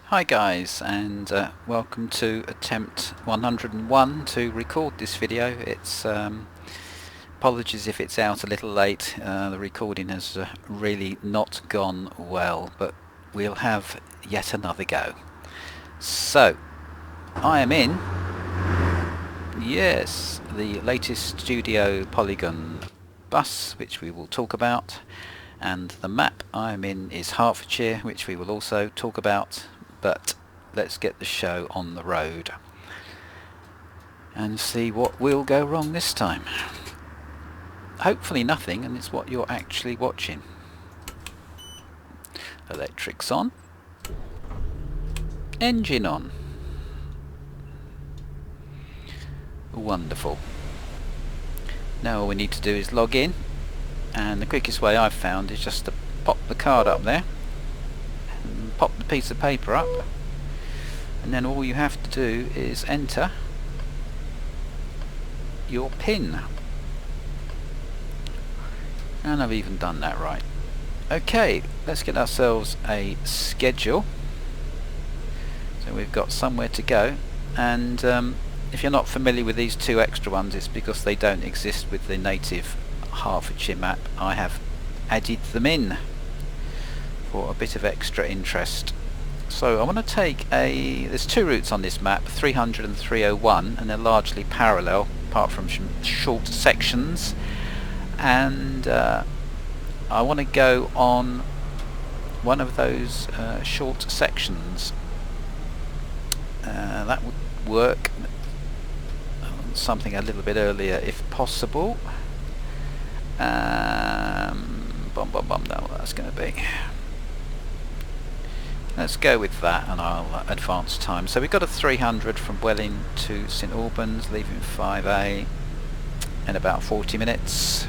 Hi guys, and welcome to attempt 101 to record this video. It's apologies if it's out a little late. The recording has really not gone well, but we'll have yet another go. So I am in, yes, the latest Studio Polygon bus, which we will talk about, and the map I'm in is Hertfordshire, which we will also talk about. But let's get the show on the road and see what will go wrong this time. Hopefully nothing, and it's what you're actually watching. Electrics on. Engine on. Wonderful. Now all we need to do is log in, and the quickest way I've found is just to pop the card up there. Pop the piece of paper up, and then all you have to do is enter your PIN, and I've even done that right. Okay, let's get ourselves a schedule, so we've got somewhere to go. And if you're not familiar with these two extra ones, it's because they don't exist with the native Hertfordshire map. I have added them in for a bit of extra interest. So I want to take there's two routes on this map, 300 and 301, and they're largely parallel apart from some short sections, and I want to go on one of those short sections. That would work. Something a little bit earlier if possible. Know what that's going to be. Let's go with that, and I'll advance time. So we've got a 300 from Welling to St Albans, leaving 5A in about 40 minutes,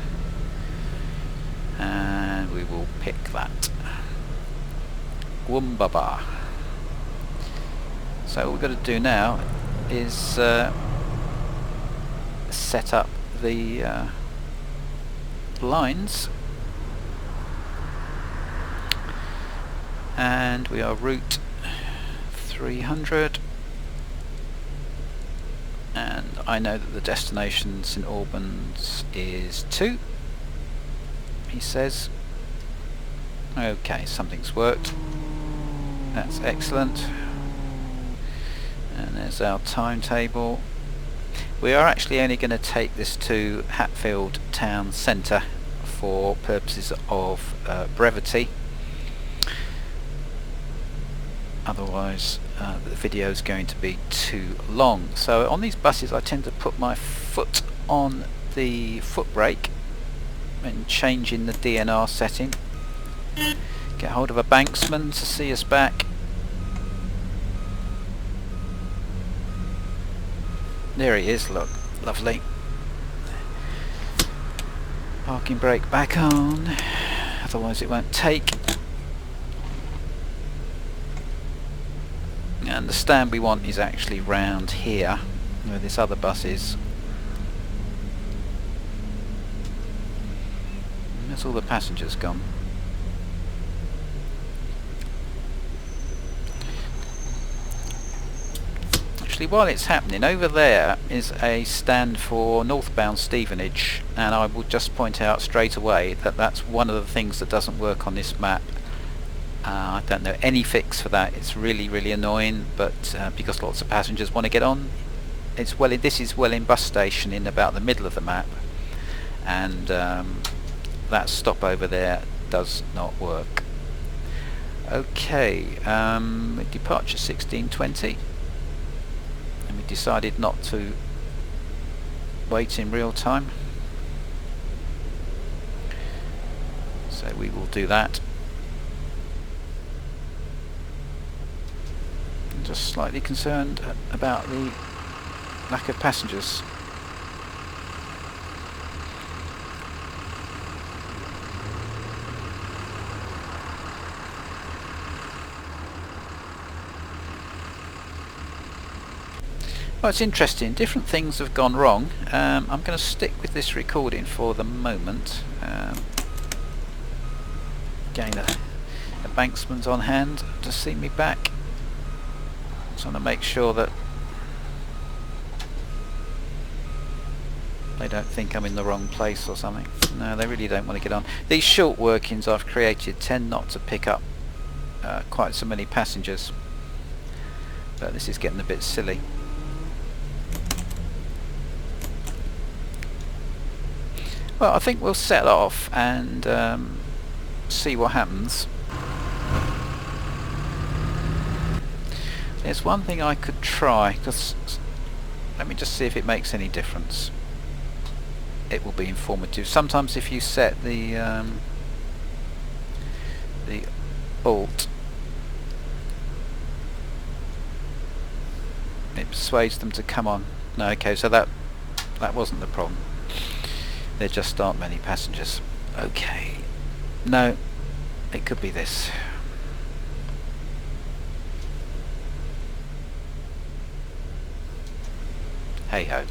and we will pick that. Woombaba. So what we've got to do now is set up the lines. And we are route 300, and I know that the destination St Albans is 2, he says. Okay, something's worked. That's excellent. And there's our timetable. We are actually only going to take this to Hatfield town centre for purposes of brevity. Otherwise the video is going to be too long. So on these buses I tend to put my foot on the foot brake and change in the DNR setting. Get hold of a banksman to see us back. There he is, look, lovely. Parking brake back on, otherwise it won't take. And the stand we want is actually round here where this other bus is. And there's all the passengers gone. Actually, while it's happening, over there is a stand for northbound Stevenage, and I will just point out straight away that that's one of the things that doesn't work on this map. I don't know any fix for that. It's really annoying, but because lots of passengers want to get on, this is Welling bus station in about the middle of the map, and that stop over there does not work. Okay, departure 16:20, and we decided not to wait in real time, so we will do that. Just slightly concerned about the lack of passengers. Well, it's interesting. Different things have gone wrong. I'm going to stick with this recording for the moment. Again, a banksman's on hand to see me back. Just want to make sure that they don't think I'm in the wrong place or something. No, they really don't want to get on. These short workings I've created tend not to pick up quite so many passengers, but this is getting a bit silly. Well, I think we'll set off and see what happens. There's one thing I could try, because let me just see if it makes any difference. It will be informative. Sometimes if you set the alt, it persuades them to come on. No, okay, so that wasn't the problem. There just aren't many passengers. Okay, no, it could be this. Hey ho.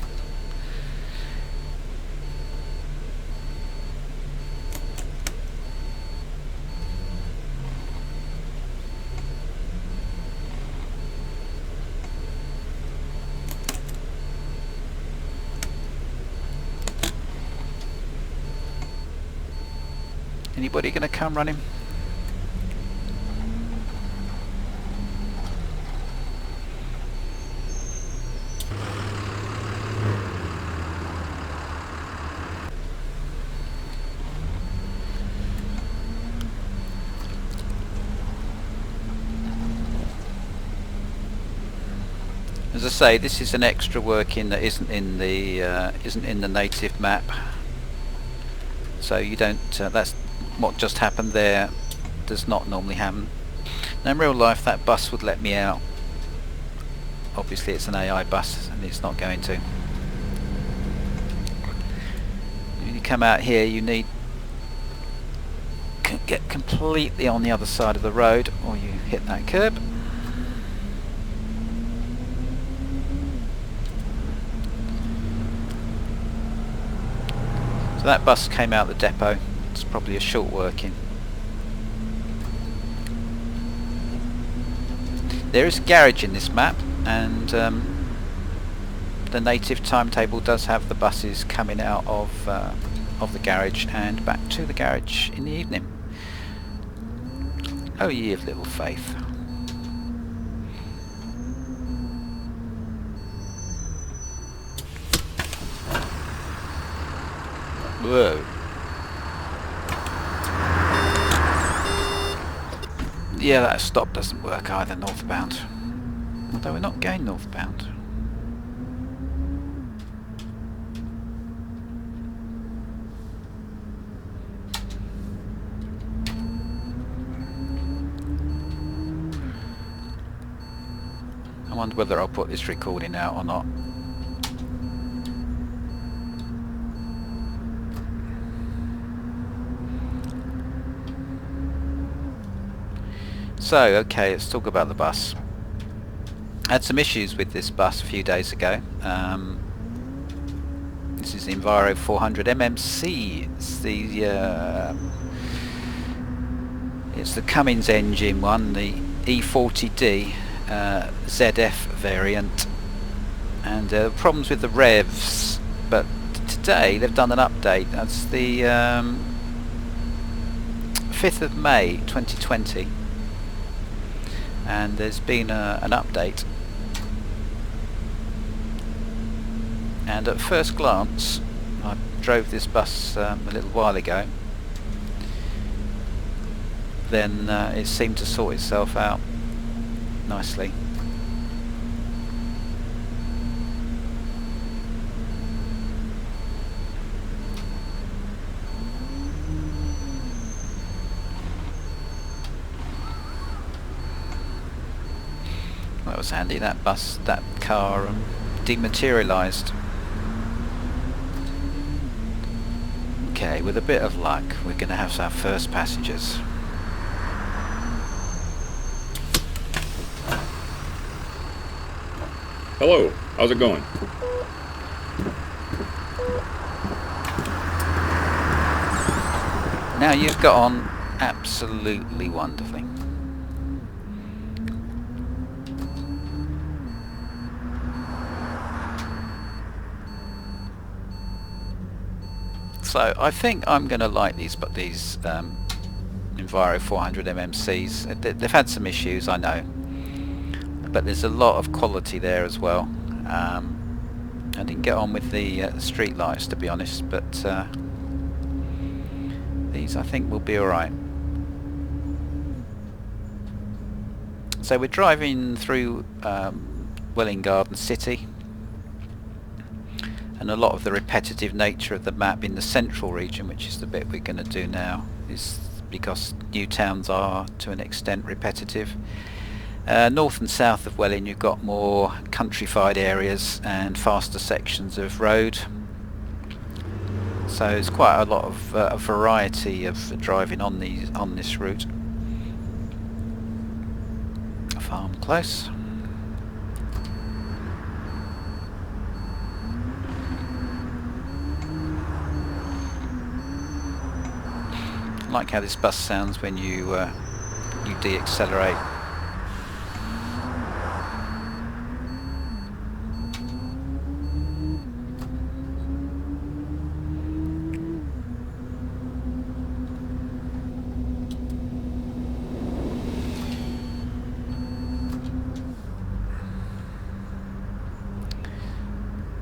Anybody gonna come running? As I say, this is an extra working that isn't in the native map, so you don't. That's what just happened there. Does not normally happen. Now in real life, that bus would let me out. Obviously, it's an AI bus, and it's not going to. When you come out here, you need to get completely on the other side of the road, or you hit that curb. So that bus came out the depot. It's probably a short working. There is a garage in this map, and the native timetable does have the buses coming out of the garage and back to the garage in the evening. Oh, ye of little faith. Whoa. Yeah, that stop doesn't work either northbound. Although we're not going northbound. I wonder whether I'll put this recording out or not. So, okay, let's talk about the bus. I had some issues with this bus a few days ago. This is the Enviro400 mmc. It's the Cummins engine one, the E40D ZF variant, and problems with the revs. But today they've done an update. That's the 5th of May 2020. And there's been an update, and at first glance, I drove this bus a little while ago, then it seemed to sort itself out nicely. That was handy. That car dematerialised. Okay, with a bit of luck, we're going to have our first passengers. Hello, how's it going? Now you've got on absolutely wonderfully. So I think I'm going to like these Enviro400 mmcs. They've had some issues, I know, but there's a lot of quality there as well. I didn't get on with the street lights, to be honest, but these I think will be alright. So we're driving through Welwyn Garden City, and a lot of the repetitive nature of the map in the central region, which is the bit we're going to do now, is because new towns are to an extent repetitive. North and south of Welwyn you've got more countrified areas and faster sections of road, so there's quite a lot of a variety of driving on this route. Farm close. I like how this bus sounds when you de-accelerate.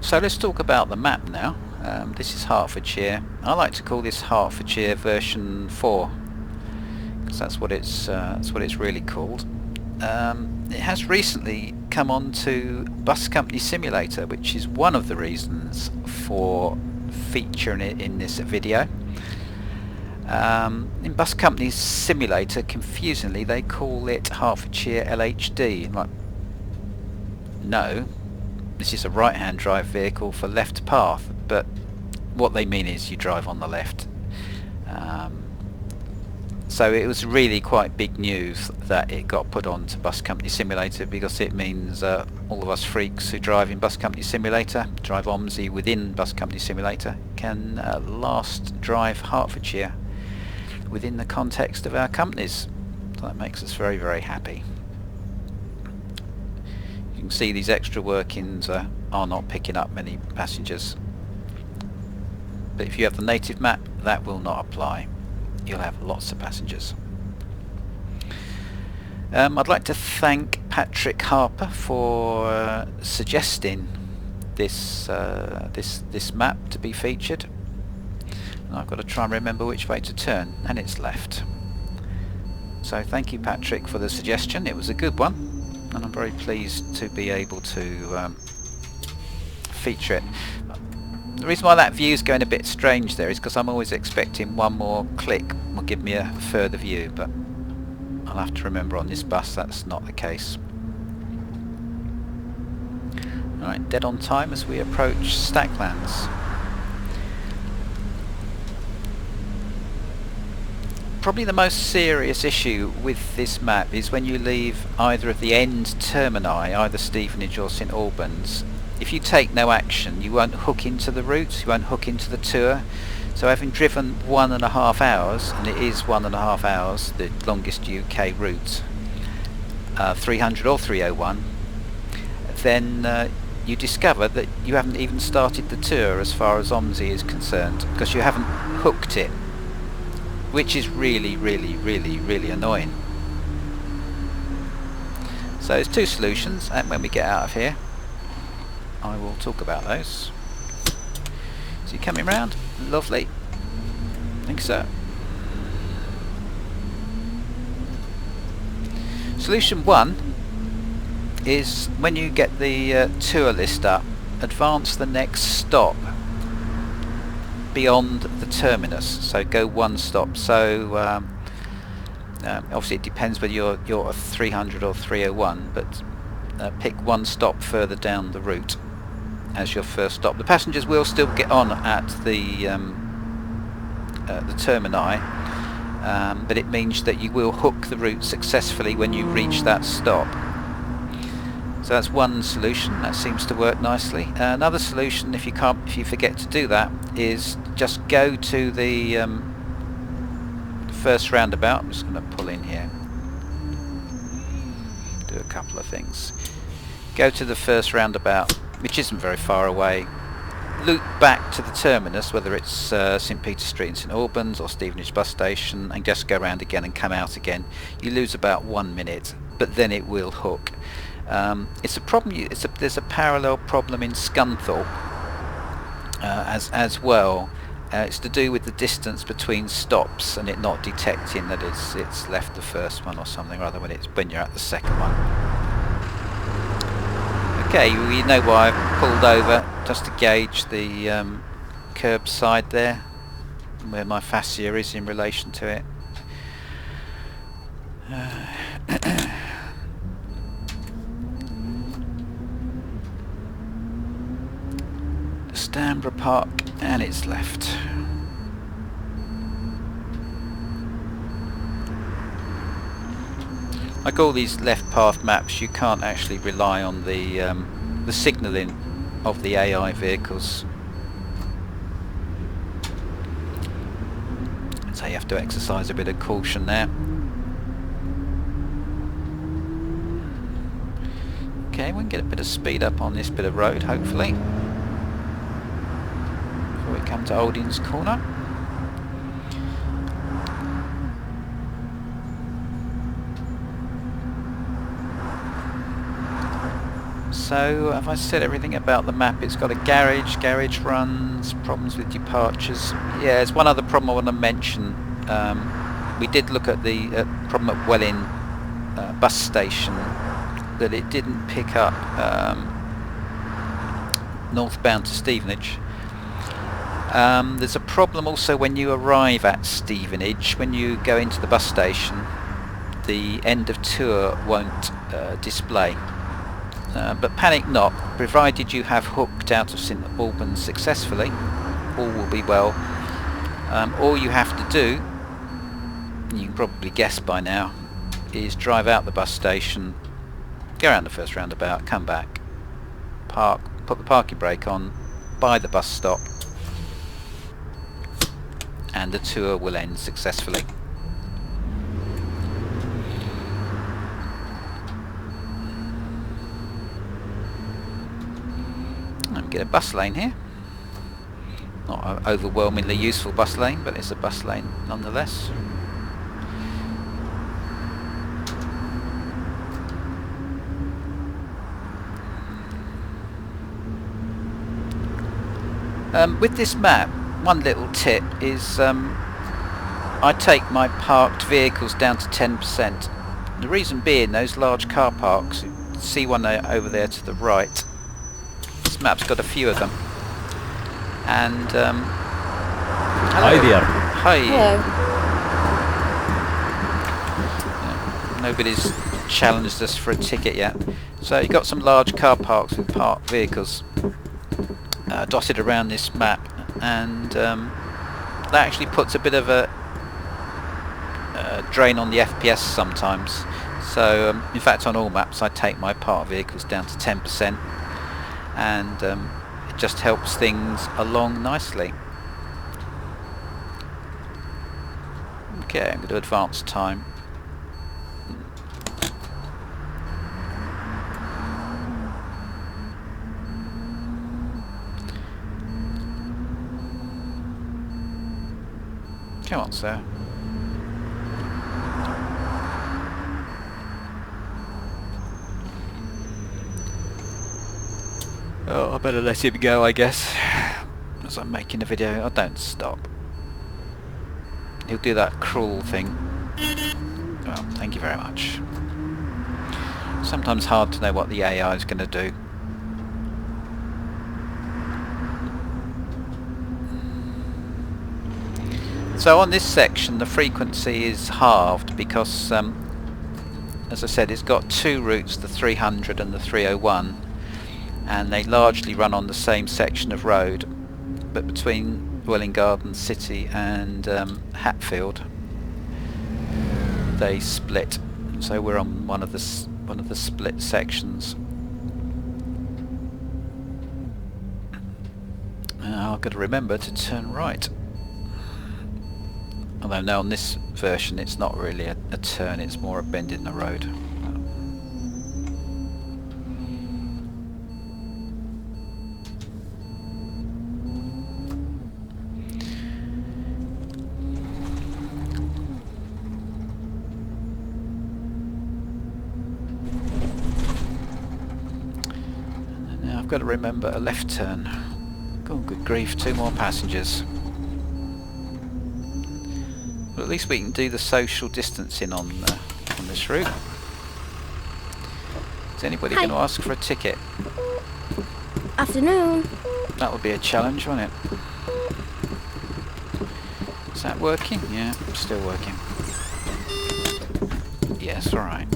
So let's talk about the map now. This is Hertfordshire. I like to call this Hertfordshire version 4 because that's what it's really called. It has recently come on to Bus Company Simulator, which is one of the reasons for featuring it in this video. In Bus Company Simulator, confusingly, they call it Hertfordshire LHD. Like, no, this is a right-hand drive vehicle for left path, but what they mean is you drive on the left. So it was really quite big news that it got put on to Bus Company Simulator, because it means all of us freaks who drive in Bus Company Simulator, drive OMSI within Bus Company Simulator, can last drive Hertfordshire within the context of our companies. So that makes us very, very happy. You can see these extra workings are not picking up many passengers, but if you have the native map, that will not apply. You'll have lots of passengers. I'd like to thank Patrick Harper for suggesting this map to be featured. And I've got to try and remember which way to turn, and it's left. So thank you, Patrick, for the suggestion. It was a good one, and I'm very pleased to be able to feature it. The reason why that view is going a bit strange there is because I'm always expecting one more click will give me a further view, but I'll have to remember on this bus that's not the case. Alright, dead on time as we approach Stacklands. Probably the most serious issue with this map is when you leave either of the end termini, either Stevenage or St Albans. If you take no action, you won't hook into the route, you won't hook into the tour. So having driven 1.5 hours, and it is 1.5 hours, the longest UK route, 300 or 301, then you discover that you haven't even started the tour as far as OMSI is concerned, because you haven't hooked it, which is really, really, really, really annoying. So there's two solutions, and when we get out of here I will talk about those. So you're coming round? Lovely. I think so. Solution 1 is when you get the tour list up, advance the next stop beyond the terminus, so go one stop. So obviously it depends whether you're a 300 or 301, but pick one stop further down the route as your first stop. The passengers will still get on at the termini, but it means that you will hook the route successfully when you reach that stop. So that's one solution that seems to work nicely. Another solution, if you forget to do that, is just go to the first roundabout. I'm just going to pull in here, do a couple of things. Go to the first roundabout, which isn't very far away, loop back to the terminus, whether it's St Peter Street in St Albans or Stevenage bus station, and just go around again and come out again, you lose about 1 minute, but then it will hook. It's a problem. There's a parallel problem in Scunthorpe as well. It's to do with the distance between stops and it not detecting that it's left the first one or something, rather when you're at the second one. Okay, you know why I've pulled over, just to gauge the curb side there, where my fascia is in relation to it. Stanborough Park, and it's left. Like all these left path maps, you can't actually rely on the signalling of the AI vehicles, so you have to exercise a bit of caution there. Okay, we can get a bit of speed up on this bit of road, hopefully, before we come to Oldings Corner. So, have I said everything about the map? It's got a garage runs, problems with departures. Yeah, there's one other problem I want to mention. We did look at the problem at Welling bus station, that it didn't pick up northbound to Stevenage. There's a problem also when you arrive at Stevenage. When you go into the bus station, the end of tour won't display. But panic not, provided you have hooked out of St Albans successfully, all will be well. All you have to do, you can probably guess by now, is drive out the bus station, go around the first roundabout, come back, park, put the parking brake on by the bus stop, and the tour will end successfully. Get a bus lane here. Not an overwhelmingly useful bus lane, but it's a bus lane nonetheless. With this map, one little tip is I take my parked vehicles down to 10%. The reason being, those large car parks, you see one over there to the right, map's got a few of them, and hi there. Hi. Hello. Nobody's challenged us for a ticket yet. So you've got some large car parks with parked vehicles dotted around this map, and that actually puts a bit of a drain on the FPS sometimes. So in fact, on all maps I take my parked vehicles down to 10%. And it just helps things along nicely. Okay, I'm going to advance time. Come on, sir. Oh, I better let him go, I guess. As I'm making a video, I don't stop. He'll do that cruel thing. Well, thank you very much. Sometimes hard to know what the AI is going to do. So on this section, the frequency is halved because, as I said, it's got two routes, the 300 and the 301. And they largely run on the same section of road, but between Welling Garden City and Hatfield they split. So we're on one of the split sections. I've got to remember to turn right. Although now on this version it's not really a turn, it's more a bend in the road. got to remember a left turn. Oh, good grief, 2 more passengers. But at least we can do the social distancing on this route. Is anybody going to ask for a ticket? Afternoon. That would be a challenge, wouldn't it? Is that working? Yeah, still working. Yes, alright.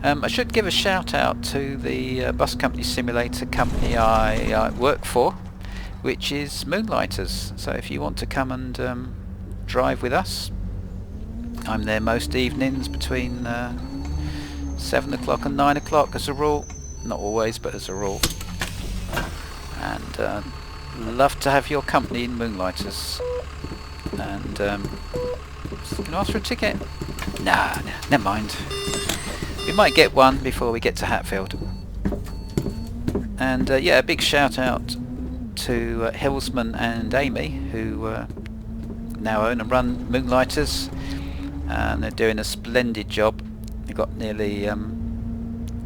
I should give a shout out to the bus company simulator company I work for, which is Moonlighters. So if you want to come and drive with us, I'm there most evenings between 7 o'clock and 9 o'clock as a rule. Not always, but as a rule. And love to have your company in Moonlighters. And can I ask for a ticket? Nah, never mind. We might get one before we get to Hatfield. And yeah, a big shout out to Hillsman and Amy, who now own and run Moonlighters, and they're doing a splendid job. They've got nearly,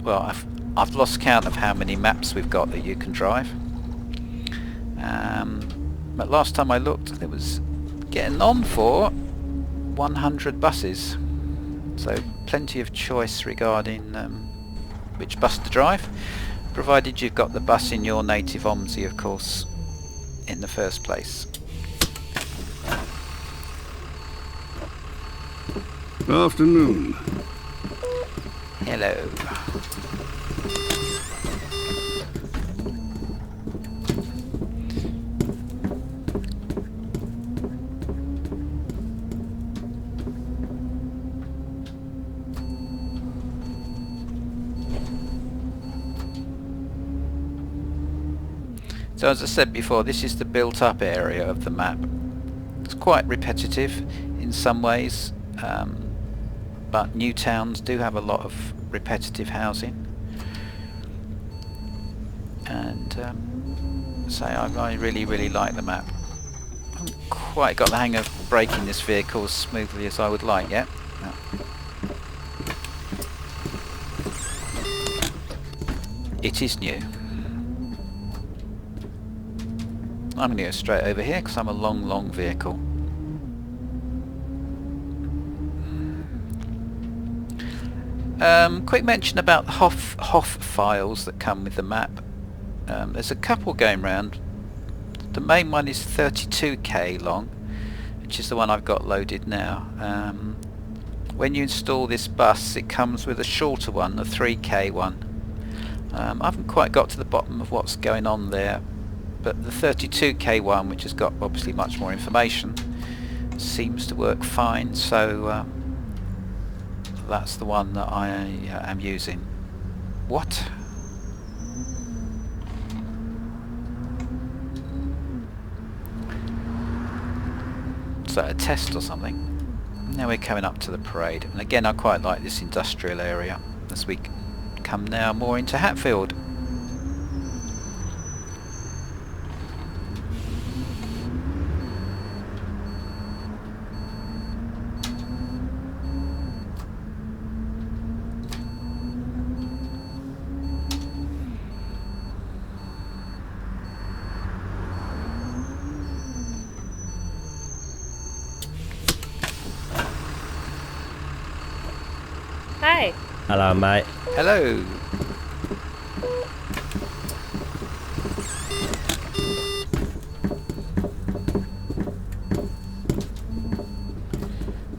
well, I've lost count of how many maps we've got that you can drive. But last time I looked, it was getting on for 100 buses. So plenty of choice regarding which bus to drive, provided you've got the bus in your native OMSI, of course, in the first place. Afternoon. Hello. So as I said before, this is the built up area of the map. It's quite repetitive in some ways, but new towns do have a lot of repetitive housing. And so I really like the map. I haven't quite got the hang of braking this vehicle as smoothly as I would like yet. No. It is new. I'm going to go straight over here because I'm a long vehicle. Quick mention about the HOF files that come with the map. There's a couple going round. The main one is 32k long, which is the one I've got loaded now. When you install this bus, it comes with a shorter one, a 3k one. I haven't quite got to the bottom of what's going on there, but the 32k one, which has got obviously much more information, seems to work fine, so that's the one that I am using. What? Is that a test or something? Now we're coming up to the parade, and again I quite like this industrial area as we come now more into Hatfield. Hi. Hello, mate. Hello.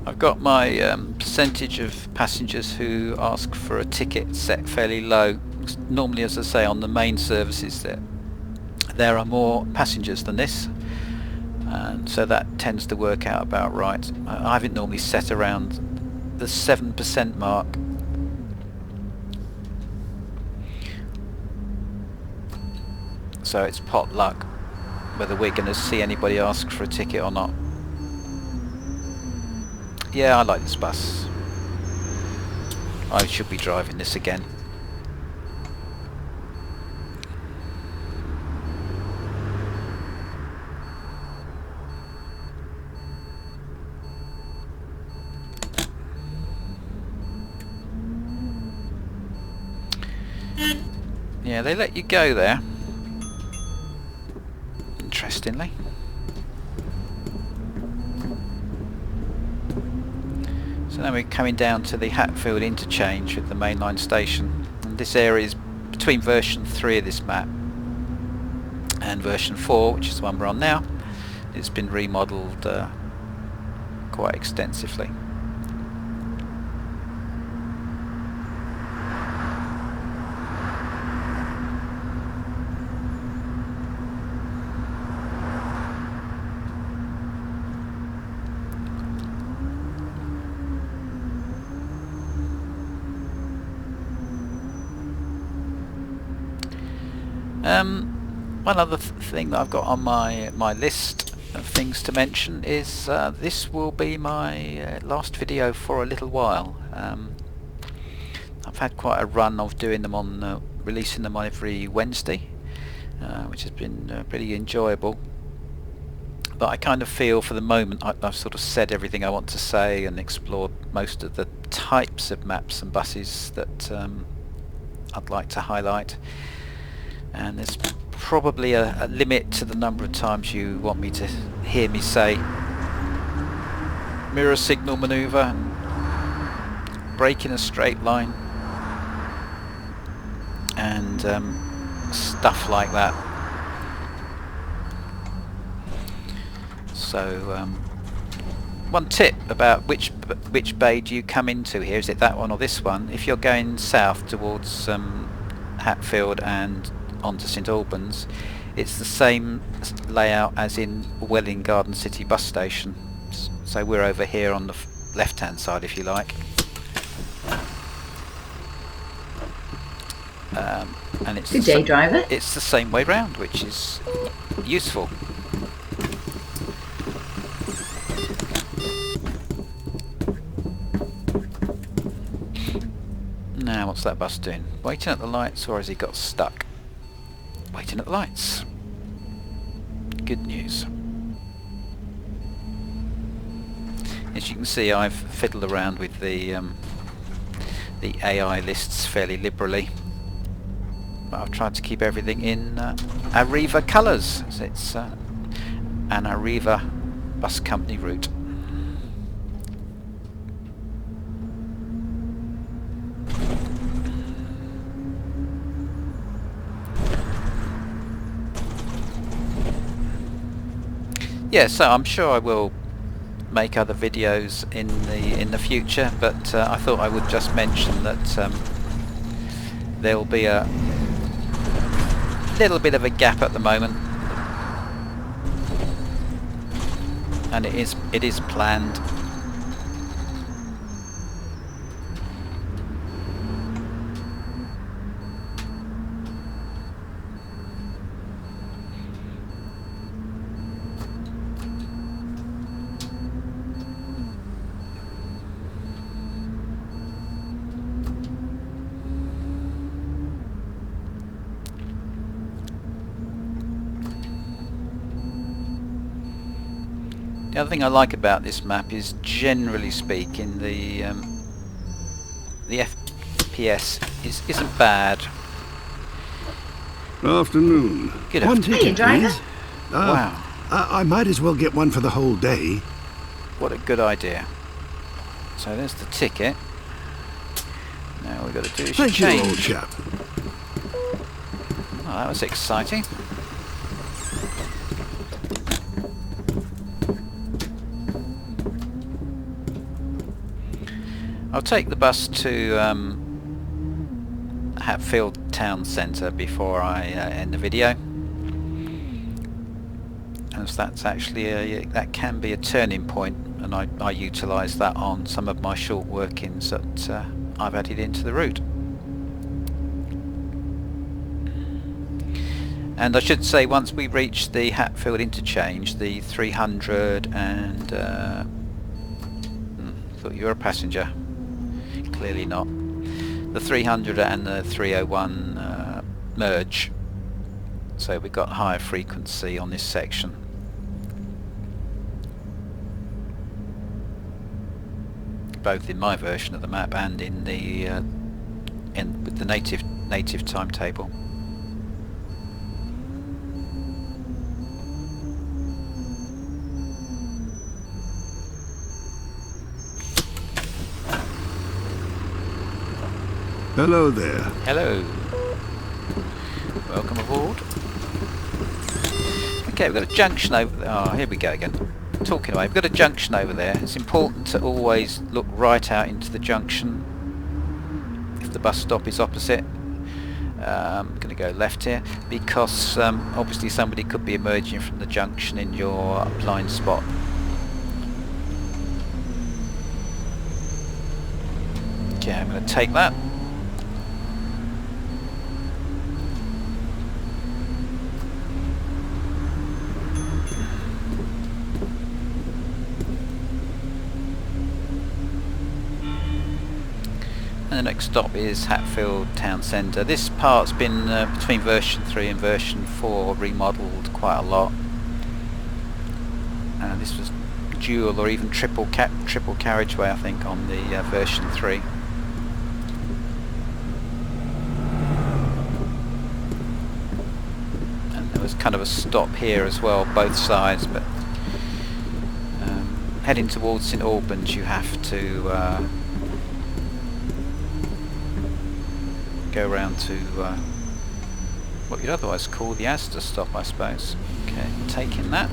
I've got my percentage of passengers who ask for a ticket set fairly low. Normally, as I say, on the main services there are more passengers than this, and so that tends to work out about right. I have it normally set around the 7% mark. So it's pot luck whether we're going to see anybody ask for a ticket or not. Yeah, I like this bus. I should be driving this again. Yeah, they let you go there. Interestingly. So now we're coming down to the Hatfield Interchange with the Mainline station. And this area is between version 3 of this map and version 4, which is the one we're on now. It's been remodelled quite extensively. One other thing that I've got on my list of things to mention is this will be my last video for a little while. I've had quite a run of doing them on releasing them on every Wednesday, which has been pretty enjoyable. But I kind of feel for the moment I've sort of said everything I want to say and explored most of the types of maps and buses that I'd like to highlight. And there's probably a limit to the number of times you want me to hear me say mirror signal manoeuvre, brake in a straight line, and stuff like that. So one tip about which bay do you come into here, is it that one or this one? If you're going south towards Hatfield and onto St Albans, it's the same layout as in Welling Garden City bus station. So we're over here on the left hand side, if you like. And it's Good day, driver. It's the same way round, which is useful. Now what's that bus doing? Waiting at the lights, or has he got stuck? Waiting at the lights. Good news. As you can see, I've fiddled around with the AI lists fairly liberally, but I've tried to keep everything in Arriva colours. So it's an Arriva bus company route. Yeah, so I'm sure I will make other videos in the future, but I thought I would just mention that there will be a little bit of a gap at the moment, and it is planned. The other thing I like about this map is, generally speaking, the FPS isn't bad. Afternoon. Good One afternoon. ticket, driver. please. Wow, I might as well get one for the whole day. what a good idea. So there's the ticket. Now all we've got to do is Thank you, old change. chap. Oh, that was exciting. I'll take the bus to Hatfield town centre before I end the video, as that's actually that can be a turning point, and I utilise that on some of my short workings that I've added into the route. And I should say, once we reach the Hatfield interchange, the 300 and thought you were a passenger. Clearly not. The 300 and the 301 merge, so we've got higher frequency on this section. Both in my version of the map and in the with the native timetable. Hello there. Hello. Welcome aboard. Okay, we've got a junction over there. Oh, here we go again. Talking away. We've got a junction over there. It's important to always look right out into the junction if the bus stop is opposite. I'm going to go left here because obviously somebody could be emerging from the junction in your blind spot. Okay, I'm going to take that. And the next stop is Hatfield Town Centre. This part's been between version 3 and version 4 remodelled quite a lot. This was dual or even triple carriageway, I think, on the version 3. And there was kind of a stop here as well, both sides, but heading towards St Albans you have to go around to what you'd otherwise call the Asda stop, I suppose. Okay, taking that.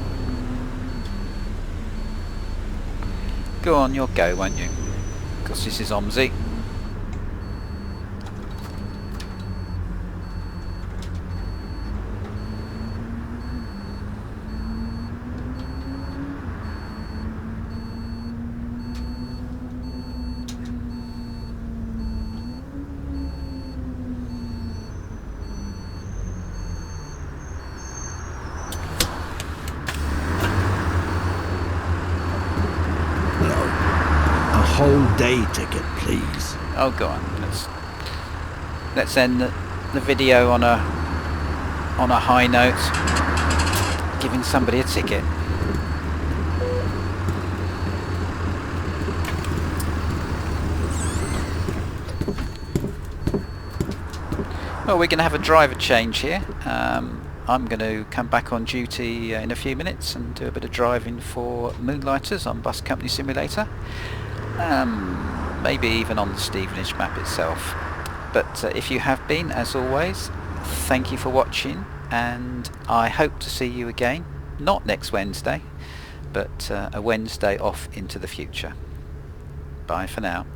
Go on, you'll go, won't you? Because this is OMSI. Whole day ticket, please. Oh, go on. Let's end the video on a high note, giving somebody a ticket. Well, we're going to have a driver change here. I'm going to come back on duty in a few minutes and do a bit of driving for Moonlighters on Bus Company Simulator. Maybe even on the Stevenage map itself. But if you have been, as always, thank you for watching, and I hope to see you again, not next Wednesday, but a Wednesday off into the future. Bye for now.